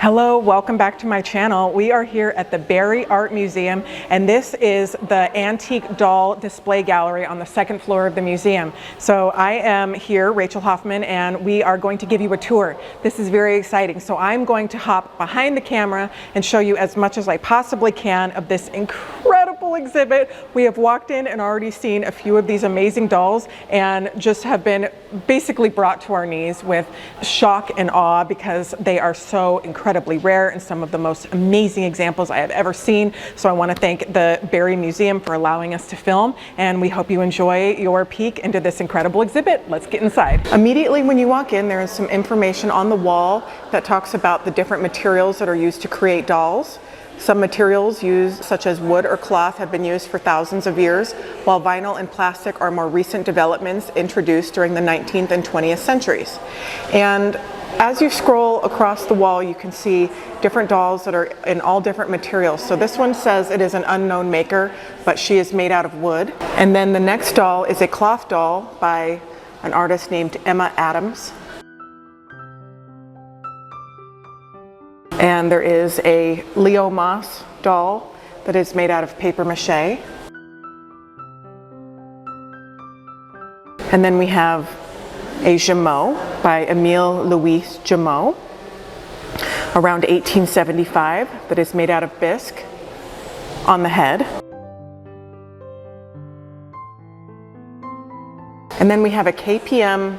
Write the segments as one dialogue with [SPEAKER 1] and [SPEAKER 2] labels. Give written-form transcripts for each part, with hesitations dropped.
[SPEAKER 1] Hello, welcome back to my channel. We are here at the Barrie Art Museum, and this is the antique doll display gallery on the second floor of the museum. So I am here, Rachel Hoffman, and we are going to give you a tour. This is very exciting. So I'm going to hop behind the camera and show you as much as I possibly can of this incredible exhibit. We have walked in and already seen a few of these amazing dolls and just have been basically brought to our knees with shock and awe because they are so incredibly rare and some of the most amazing examples I have ever seen. So I want to thank the Barrie Museum for allowing us to film, and we hope you enjoy your peek into this incredible exhibit. Let's get inside. Immediately when you walk in, there is some information on the wall that talks about the different materials that are used to create dolls. Some materials used, such as wood or cloth, have been used for thousands of years, while vinyl and plastic are more recent developments introduced during the 19th and 20th centuries. And as you scroll across the wall, you can see different dolls that are in all different materials. So this one says it is an unknown maker, but she is made out of wood. And then the next doll is a cloth doll by an artist named Emma Adams. And there is a Leo Moss doll that is made out of paper mache. And then we have a Gemot by Emile Louis Gemot, around 1875, that is made out of bisque on the head. And then we have a KPM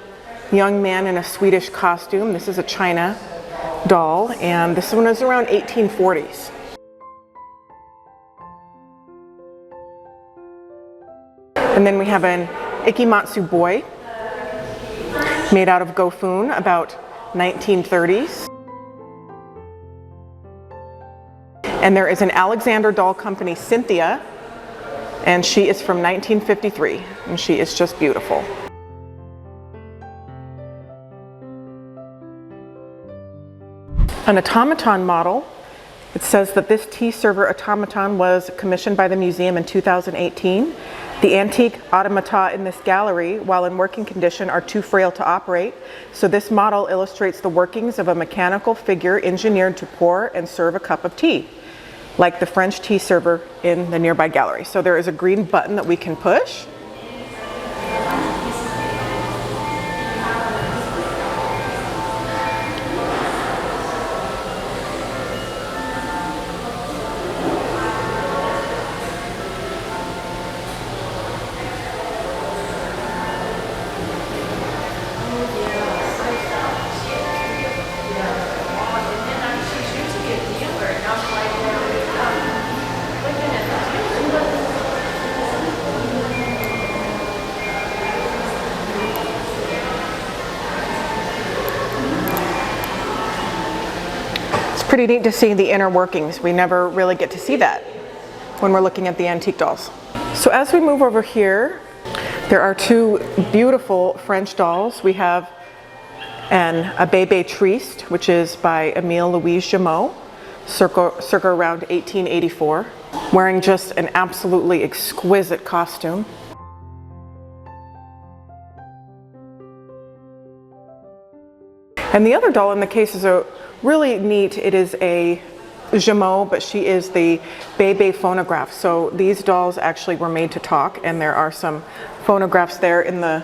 [SPEAKER 1] young man in a Swedish costume. This is a China doll, and this one is around 1840s. And then we have an Ikematsu boy made out of Gofun, about 1930s. And there is an Alexander doll company, Cynthia, and she is from 1953, and she is just beautiful. An automaton model. It says that this tea server automaton was commissioned by the museum in 2018. The antique automata in this gallery, while in working condition, are too frail to operate. So this model illustrates the workings of a mechanical figure engineered to pour and serve a cup of tea, like the French tea server in the nearby gallery. So there is a green button that we can push. Pretty neat to see the inner workings. We never really get to see that when we're looking at the antique dolls. So as we move over here, there are two beautiful French dolls. We have a Bébé Triste, which is by Emile Louis Gemot, circa around 1884, wearing just an absolutely exquisite costume. And the other doll in the case is a really neat. It is a Gemot, but she is the Bébé phonograph. So these dolls actually were made to talk, and there are some phonographs there in the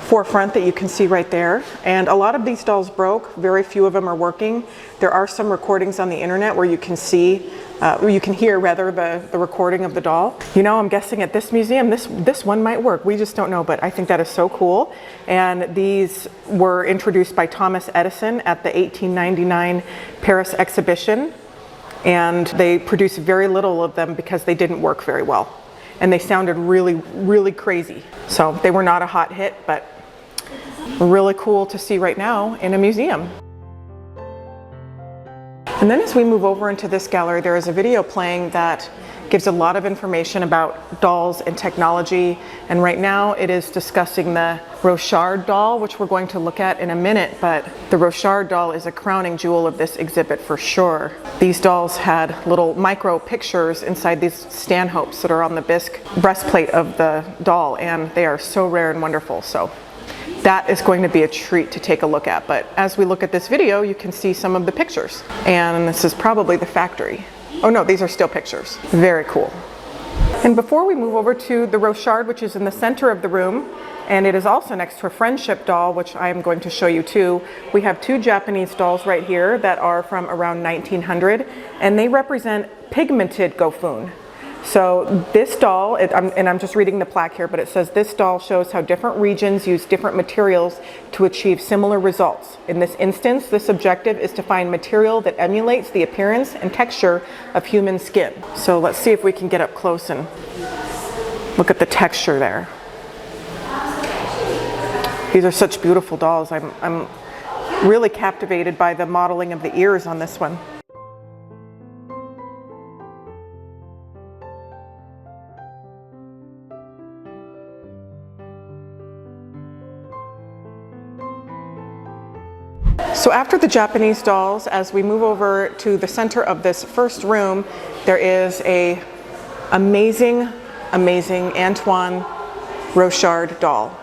[SPEAKER 1] forefront that you can see right there. And a lot of these dolls broke. Very few of them are working. There are some recordings on the internet where you can see, or you can hear rather, the recording of the doll. You know, I'm guessing at this museum, this one might work. We just don't know, but I think that is so cool. And these were introduced by Thomas Edison at the 1899 Paris exhibition. And they produced very little of them because they didn't work very well. And they sounded really, really crazy. So they were not a hot hit, but really cool to see right now in a museum. And then as we move over into this gallery, there is a video playing that gives a lot of information about dolls and technology. And right now it is discussing the Rochard doll, which we're going to look at in a minute. But the Rochard doll is a crowning jewel of this exhibit for sure. These dolls had little micro pictures inside these stanhopes that are on the bisque breastplate of the doll, and they are so rare and wonderful. So that is going to be a treat to take a look at. But as we look at this video, you can see some of the pictures. And this is probably the factory. Oh no, these are still pictures. Very cool. And before we move over to the Rochard, which is in the center of the room, and it is also next to a friendship doll, which I am going to show you too. We have two Japanese dolls right here that are from around 1900, and they represent pigmented gofun. So this doll, and I'm just reading the plaque here, but it says this doll shows how different regions use different materials to achieve similar results. In this instance, this objective is to find material that emulates the appearance and texture of human skin. So let's see if we can get up close and look at the texture there. These are such beautiful dolls. I'm really captivated by the modeling of the ears on this one. So after the Japanese dolls, as we move over to the center of this first room, there is a amazing Antoine Rochard doll.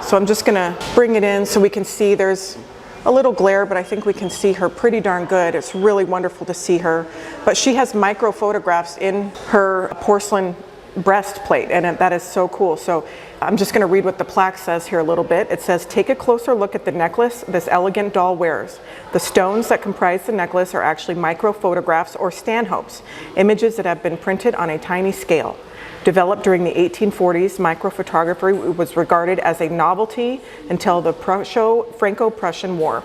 [SPEAKER 1] So I'm just gonna bring it in so we can see. There's a little glare, but I think we can see her pretty darn good. It's really wonderful to see her. But she has micro photographs in her porcelain breastplate, and that is so cool. So I'm just going to read what the plaque says here a little bit. It says, take a closer look at the necklace this elegant doll wears. The stones that comprise the necklace are actually micro photographs or stanhopes, images that have been printed on a tiny scale. Developed during the 1840s, microphotography was regarded as a novelty until the Franco-Prussian War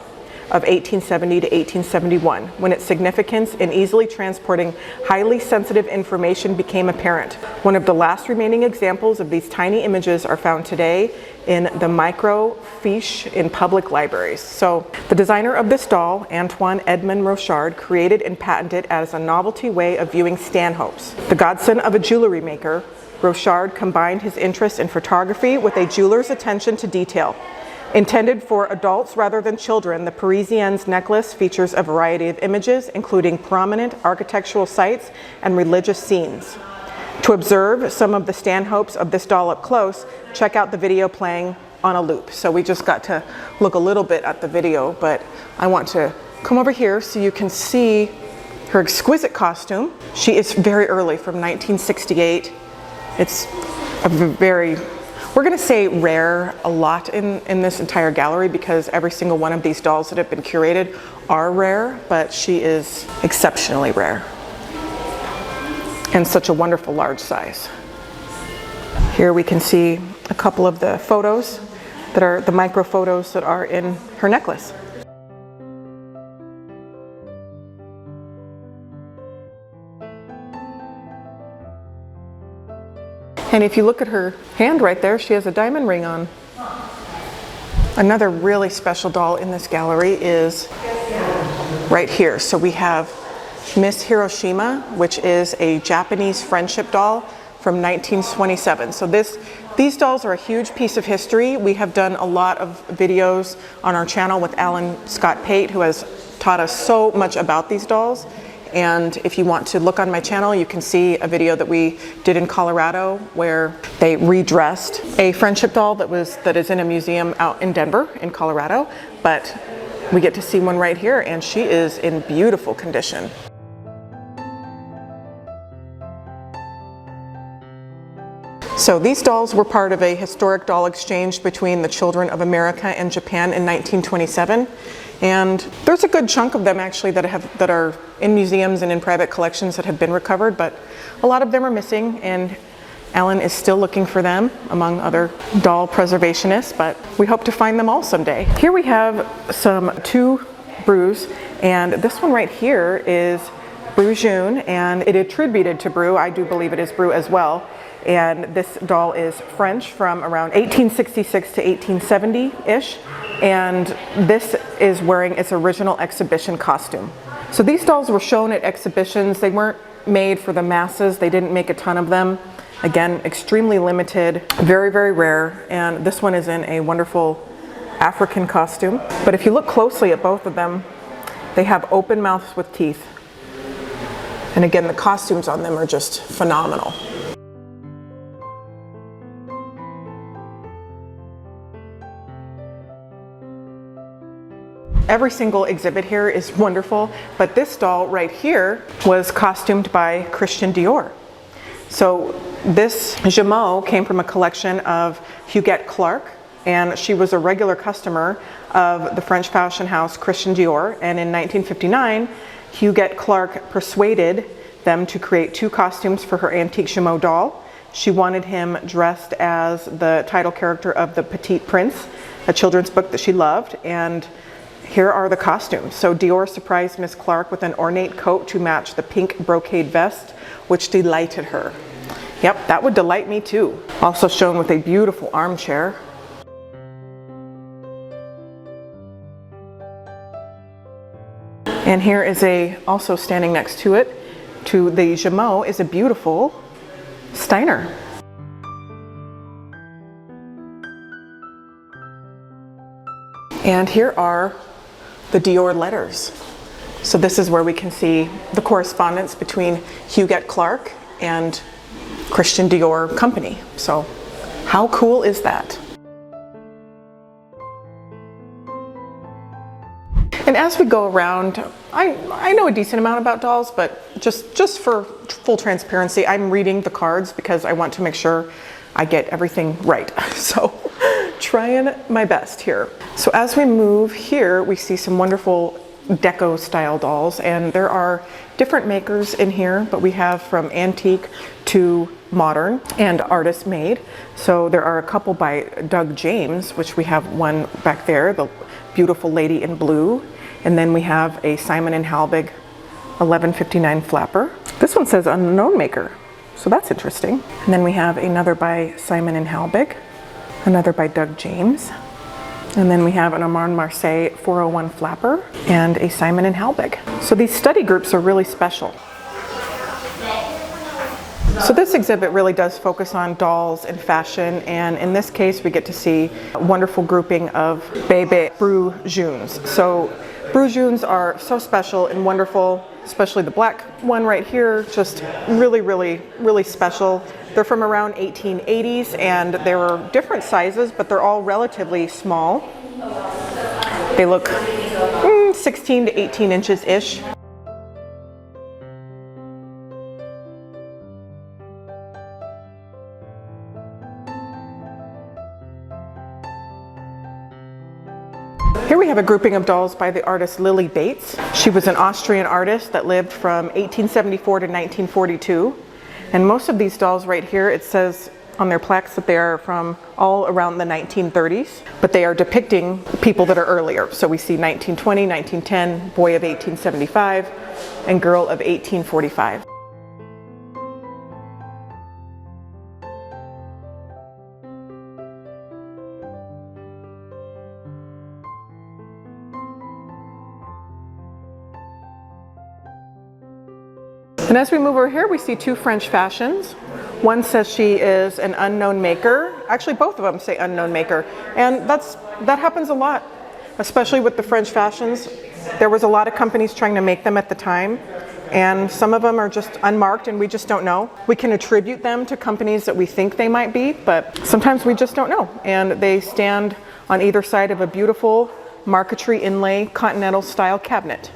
[SPEAKER 1] of 1870 to 1871, when its significance in easily transporting highly sensitive information became apparent. One of the last remaining examples of these tiny images are found today in the microfiche in public libraries. So the designer of this doll, Antoine Edmond Rochard, created and patented it as a novelty way of viewing stanhopes. The godson of a jewelry maker, Rochard combined his interest in photography with a jeweler's attention to detail. Intended for adults rather than children, the Parisienne's necklace features a variety of images, including prominent architectural sites and religious scenes. To observe some of the stanhopes of this doll up close, check out the video playing on a loop. So we just got to look a little bit at the video, but I want to come over here so you can see her exquisite costume. She is very early, from 1968. It's a very, we're going to say rare a lot in this entire gallery, because every single one of these dolls that have been curated are rare, but she is exceptionally rare and such a wonderful large size. Here we can see a couple of the photos that are the micro photos that are in her necklace. And if you look at her hand right there, she has a diamond ring on. Another really special doll in this gallery is right here. So we have Miss Hiroshima, which is a Japanese friendship doll from 1927. So these dolls are a huge piece of history. We have done a lot of videos on our channel with Alan Scott Pate, who has taught us so much about these dolls. And if you want to look on my channel, you can see a video that we did in Colorado where they redressed a friendship doll that is in a museum out in Denver in Colorado. But we get to see one right here, and she is in beautiful condition. So these dolls were part of a historic doll exchange between the children of America and Japan in 1927. And there's a good chunk of them actually that are in museums and in private collections that have been recovered, but a lot of them are missing, and Alan is still looking for them among other doll preservationists, but we hope to find them all someday. Here we have two Brus, and this one right here is Bru June, and it attributed to Bru. I do believe it is Bru as well. And this doll is French from around 1866 to 1870-ish. And this is wearing its original exhibition costume. So these dolls were shown at exhibitions. They weren't made for the masses. They didn't make a ton of them. Again, extremely limited, very, very rare. And this one is in a wonderful African costume. But if you look closely at both of them, they have open mouths with teeth. And again, the costumes on them are just phenomenal. every single exhibit here is wonderful, but this doll right here was costumed by Christian Dior. So this Jumeau came from a collection of Huguette Clark, and she was a regular customer of the French fashion house Christian Dior, and in 1959, Huguette Clark persuaded them to create 2 costumes for her antique Jumeau doll. She wanted him dressed as the title character of The Petite Prince, a children's book that she loved, and here are the costumes. So Dior surprised Miss Clark with an ornate coat to match the pink brocade vest, which delighted her. Yep, that would delight me too. Also shown with a beautiful armchair. And here is also standing next to it, to the Jumeau, is a beautiful Steiner. And here are the Dior letters. So this is where we can see the correspondence between Huguette Clark and Christian Dior Company. So how cool is that? And as we go around, I know a decent amount about dolls, but just for full transparency, I'm reading the cards because I want to make sure I get everything right. So trying my best here. So as we move here, we see some wonderful deco style dolls, and there are different makers in here, but we have from antique to modern and artist made. So there are a couple by Doug James, which we have one back there, the beautiful lady in blue. And then we have a Simon & Halbig 1159 flapper. This one says unknown maker, so that's interesting. And then we have another by Simon & Halbig, another by Doug James. And then we have an Armand Marseille 401 flapper and a Simon & Halbig. So these study groups are really special. So this exhibit really does focus on dolls and fashion, and in this case we get to see a wonderful grouping of Bébé Brujunes. So Brujunes are so special and wonderful, especially the black one right here, just really, really, really special. They're from around 1880s, and there are different sizes, but they're all relatively small. They look 16 to 18 inches-ish. Here we have a grouping of dolls by the artist Lily Bates. She was an Austrian artist that lived from 1874 to 1942. And most of these dolls right here, it says on their plaques that they are from all around the 1930s, but they are depicting people that are earlier. So we see 1920, 1910, boy of 1875, and girl of 1845. And as we move over here, we see 2 French fashions. One says she is an unknown maker. Actually, both of them say unknown maker. And that happens a lot, especially with the French fashions. There was a lot of companies trying to make them at the time, and some of them are just unmarked and we just don't know. We can attribute them to companies that we think they might be, but sometimes we just don't know. And they stand on either side of a beautiful marquetry inlay continental style cabinet.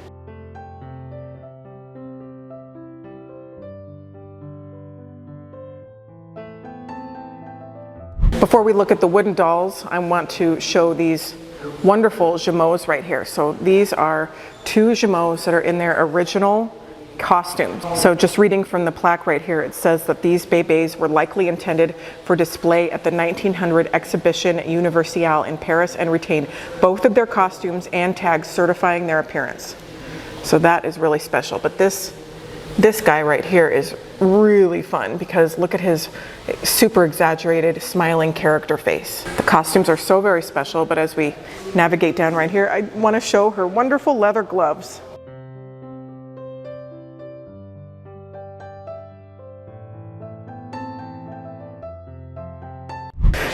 [SPEAKER 1] Before we look at the wooden dolls, I want to show these wonderful Jumeaus right here. So these are 2 Jumeaus that are in their original costumes. So just reading from the plaque right here, it says that these bébés were likely intended for display at the 1900 Exhibition Universelle in Paris and retained both of their costumes and tags certifying their appearance. So that is really special. But this guy right here is really fun because look at his super exaggerated smiling character face. The costumes are so very special, but as we navigate down right here, I want to show her wonderful leather gloves.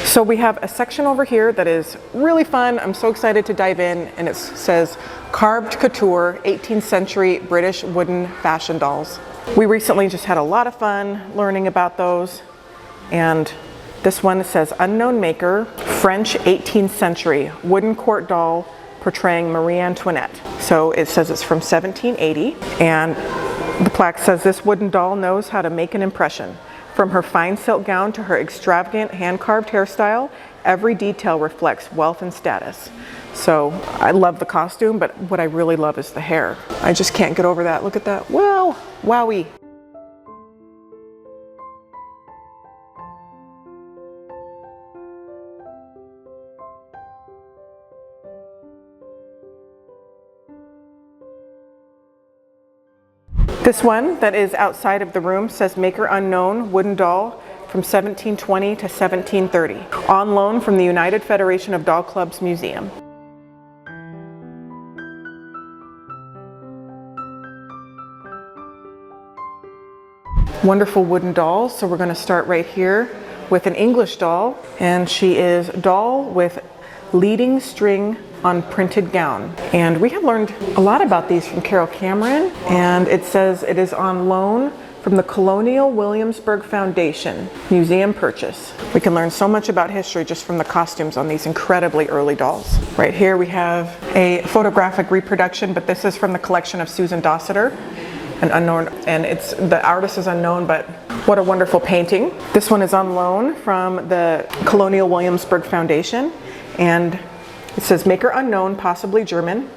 [SPEAKER 1] So we have a section over here that is really fun. I'm so excited to dive in, and it says Carved Couture 18th Century British Wooden Fashion Dolls. We recently just had a lot of fun learning about those, and this one says Unknown Maker, French 18th Century Wooden Court Doll portraying Marie Antoinette. So it says it's from 1780, and the plaque says this wooden doll knows how to make an impression. From her fine silk gown to her extravagant hand-carved hairstyle, every detail reflects wealth and status. So I love the costume, but what I really love is the hair. I just can't get over that. Look at that. Wow, wowie. This one that is outside of the room says maker unknown, wooden doll from 1720 to 1730, on loan from the United Federation of Doll Clubs Museum. Wonderful wooden dolls. So we're going to start right here with an English doll, and she is doll with leading string on printed gown. And we have learned a lot about these from Carol Cameron, and it says it is on loan from the Colonial Williamsburg Foundation museum purchase. We can learn so much about history just from the costumes on these incredibly early dolls. Right here we have a photographic reproduction, but this is from the collection of Susan Dossiter, an unknown, and it's the artist is unknown, but what a wonderful painting. This one is on loan from the Colonial Williamsburg Foundation, and it says maker unknown, possibly German,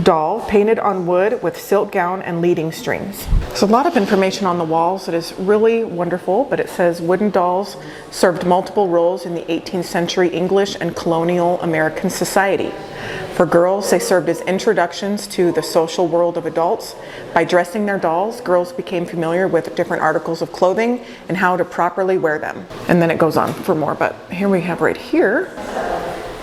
[SPEAKER 1] doll painted on wood with silk gown and leading strings. There's a lot of information on the walls that is really wonderful, but it says wooden dolls served multiple roles in the 18th century English and colonial American society. For girls, they served as introductions to the social world of adults. By dressing their dolls, girls became familiar with different articles of clothing and how to properly wear them. And then it goes on for more, but here we have right here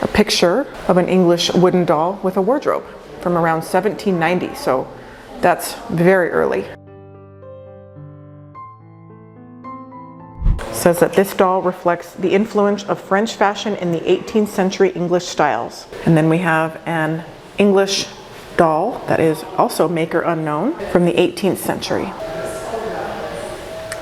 [SPEAKER 1] a picture of an English wooden doll with a wardrobe from around 1790, so that's very early. It says that this doll reflects the influence of French fashion in the 18th century English styles. And then we have an English doll that is also maker unknown from the 18th century.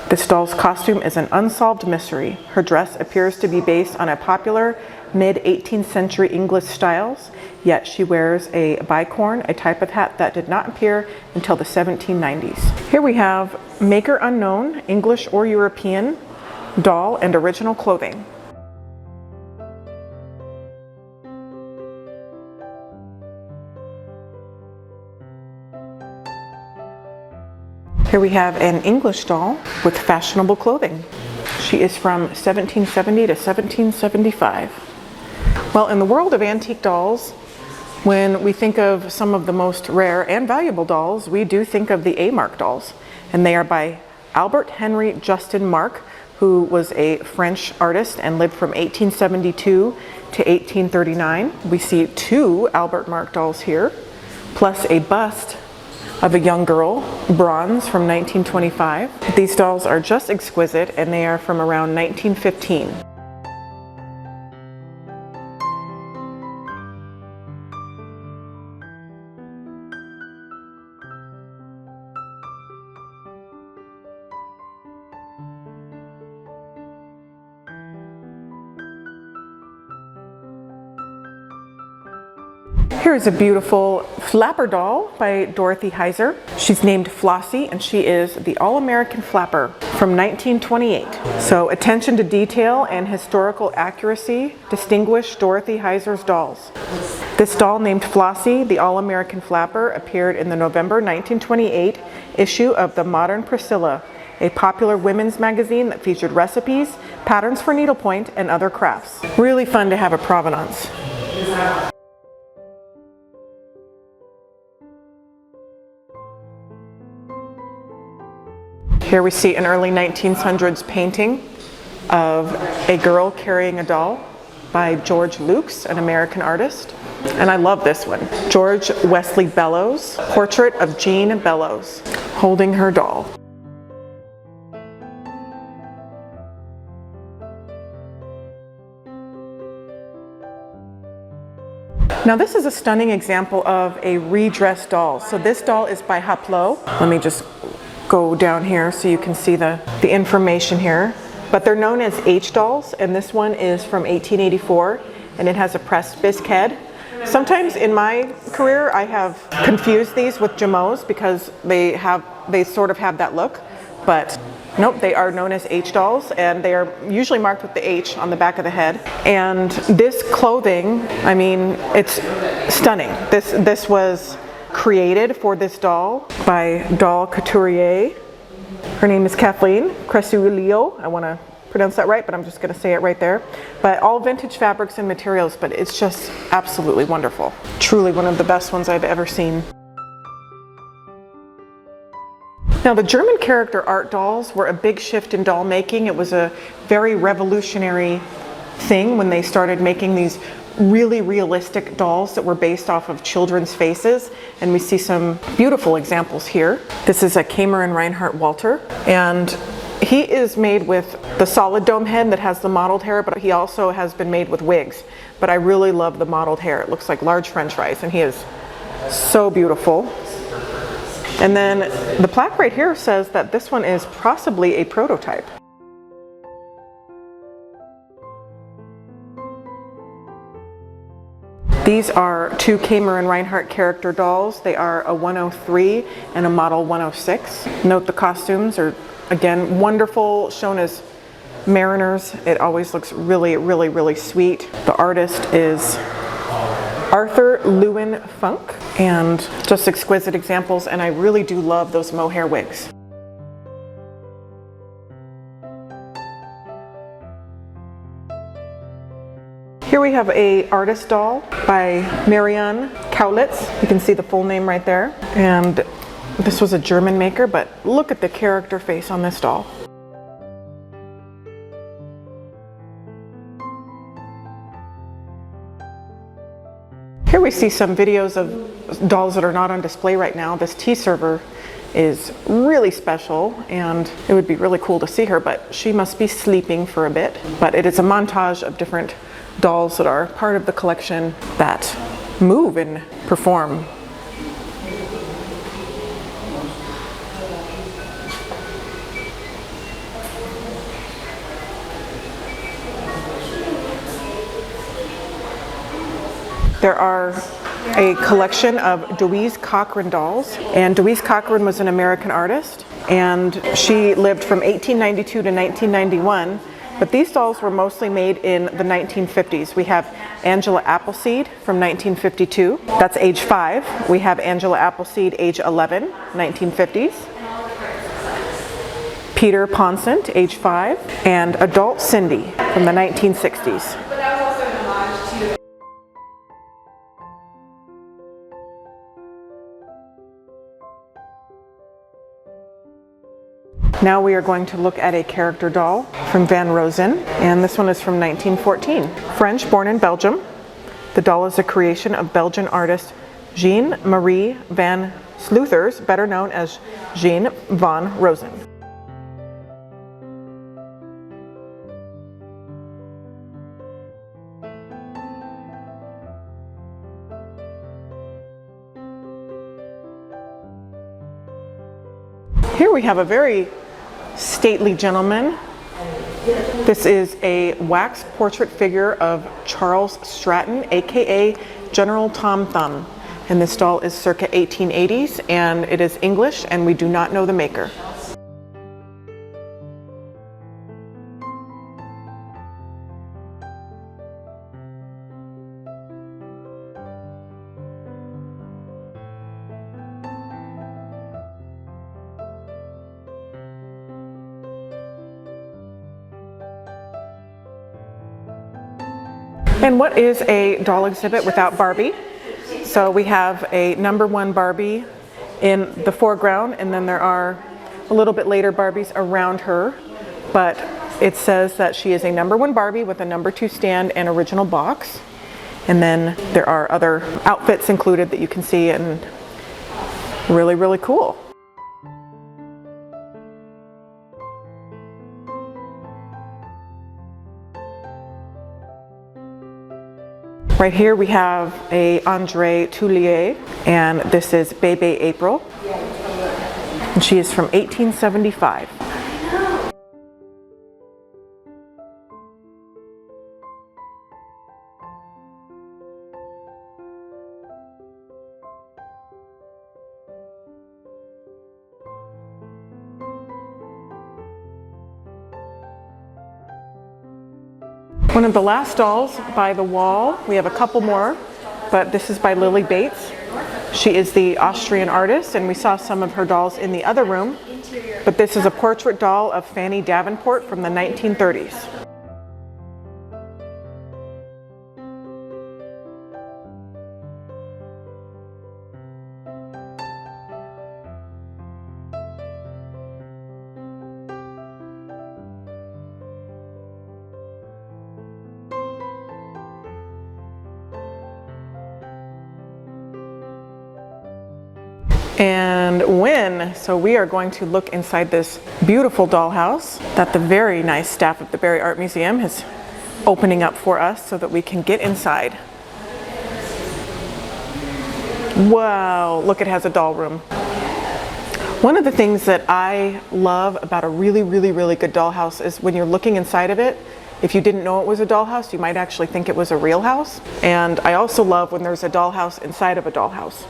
[SPEAKER 1] This doll's costume is an unsolved mystery. Her dress appears to be based on a popular mid-18th century English styles, yet she wears a bicorn, a type of hat that did not appear until the 1790s. Here we have maker unknown, English or European, doll and original clothing. Here we have an English doll with fashionable clothing. She is from 1770 to 1775. Well, in the world of antique dolls, when we think of some of the most rare and valuable dolls, we do think of the A-Mark dolls. And they are by Albert Henry Justin Mark, who was a French artist and lived from 1872 to 1839. We see two Albert Mark dolls here, plus a bust of a young girl, bronze from 1925. These dolls are just exquisite, and they are from around 1915. Here is a beautiful flapper doll by Dorothy Heiser. She's named Flossie, and she is the All-American Flapper from 1928. So attention to detail and historical accuracy distinguish Dorothy Heiser's dolls. This doll named Flossie, the All-American Flapper, appeared in the November 1928 issue of the Modern Priscilla, a popular women's magazine that featured recipes, patterns for needlepoint, and other crafts. Really fun to have a provenance. Here we see an early 1900s painting of a girl carrying a doll by George Lukes, an American artist. And I love this one. George Wesley Bellows, portrait of Jean Bellows, holding her doll. Now this is a stunning example of a redressed doll. So this doll is by Haplot. Let me just go down here so you can see the information here. But they're known as H dolls, and this one is from 1884, and it has a pressed bisque head Sometimes in my career I have confused these with Jamots because they sort of have that look, but nope, they are known as H dolls, and they are usually marked with the H on the back of the head. And this clothing, I mean, it's stunning. This was created for this doll by doll couturier. Her name is Kathleen Cresulio. I want to pronounce that right, but I'm just going to say it right there. But all vintage fabrics and materials, but it's just absolutely wonderful. Truly one of the best ones I've ever seen. Now, the German character art dolls were a big shift in doll making. It was a very revolutionary thing when they started making these really realistic dolls that were based off of children's faces, and we see some beautiful examples here. This is a Kamer and Reinhardt Walter, and he is made with the solid dome head that has the modeled hair, but he also has been made with wigs. But I really love the modeled hair. It looks like large French fries, and he is so beautiful. And then the plaque right here says that this one is possibly a prototype. These are two Kamer and Reinhardt character dolls. They are a 103 and a model 106. Note the costumes are, again, wonderful, shown as mariners. It always looks really, really, really sweet. The artist is Arthur Lewin Funk, and just exquisite examples, and I really do love those mohair wigs. Here we have a artist doll by Marianne Kaulitz. You can see the full name right there. And this was a German maker, but look at the character face on this doll. Here we see some videos of dolls that are not on display right now. This tea server is really special, and it would be really cool to see her, but she must be sleeping for a bit. But it is a montage of different dolls that are part of the collection that move and perform. There are a collection of Deweese Cochran dolls, and Deweese Cochran was an American artist, and she lived from 1892 to 1991, but these dolls were mostly made in the 1950s. We have Angela Appleseed from 1952, that's age 5. We have Angela Appleseed, age 11, 1950s. Peter Ponsonte, age 5, and adult Cindy from the 1960s. Now we are going to look at a character doll from Van Rosen, and this one is from 1914. French, born in Belgium. The doll is a creation of Belgian artist Jean-Marie van Sleuters, better known as Jean van Rosen. Here we have a very stately gentleman. This is a wax portrait figure of Charles Stratton, aka General Tom Thumb. And this doll is circa 1880s, and it is English, and we do not know the maker. And what is a doll exhibit without Barbie? So we have a #1 Barbie in the foreground, and then there are a little bit later Barbies around her, but it says that she is a #1 Barbie with a #2 stand and original box. And then there are other outfits included that you can see, and really, really cool. Right here we have a André Toulier, and this is Bébé April, and she is from 1875. One of the last dolls by the wall. We have a couple more, but this is by Lily Bates. She is the Austrian artist, and we saw some of her dolls in the other room. But this is a portrait doll of Fanny Davenport from the 1930s. And win. So we are going to look inside this beautiful dollhouse that the very nice staff of the Barrie Art Museum is opening up for us so that we can get inside. Wow, look, it has a doll room. One of the things that I love about a really good dollhouse is when you're looking inside of it, if you didn't know it was a dollhouse, you might actually think it was a real house. And I also love when there's a dollhouse inside of a dollhouse.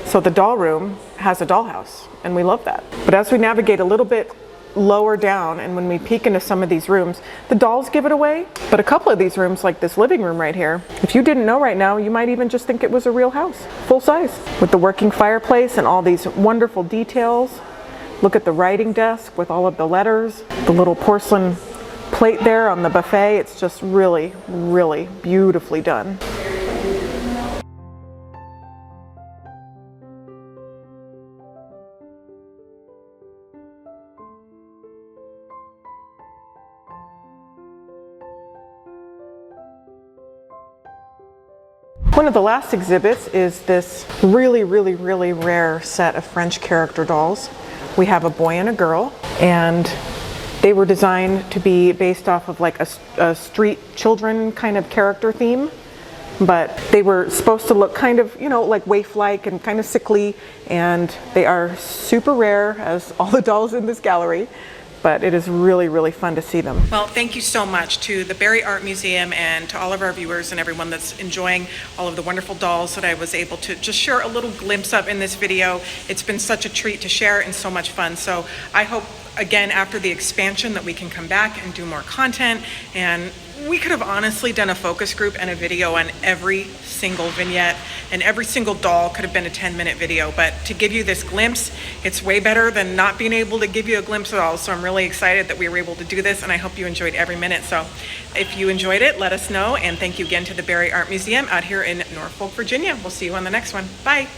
[SPEAKER 1] So the doll room has a dollhouse, and we love that. But as we navigate a little bit lower down, and when we peek into some of these rooms, the dolls give it away. But a couple of these rooms, like this living room right here, if you didn't know right now, you might even just think it was a real house, full size, with the working fireplace and all these wonderful details. Look at the writing desk with all of the letters, the little porcelain plate there on the buffet. It's just really beautifully done. One of the last exhibits is this really rare set of French character dolls. We have a boy and a girl, and they were designed to be based off of like a street children kind of character theme, but they were supposed to look kind of, you know, like waif-like and kind of sickly, and they are super rare, as all the dolls in this gallery. But it is really fun to see them. Well, thank you so much to the Barrie Art Museum and to all of our viewers and everyone that's enjoying all of the wonderful dolls that I was able to just share a little glimpse of in this video. It's been such a treat to share and so much fun. So I hope, again, after the expansion, that we can come back and do more content. And we could have honestly done a focus group and a video on every single vignette, and every single doll could have been a 10-minute video. But to give you this glimpse, it's way better than not being able to give you a glimpse at all. So I'm really excited that we were able to do this, and I hope you enjoyed every minute. So if you enjoyed it, let us know. And thank you again to the Barrie Art Museum out here in Norfolk, Virginia. We'll see you on the next one. Bye.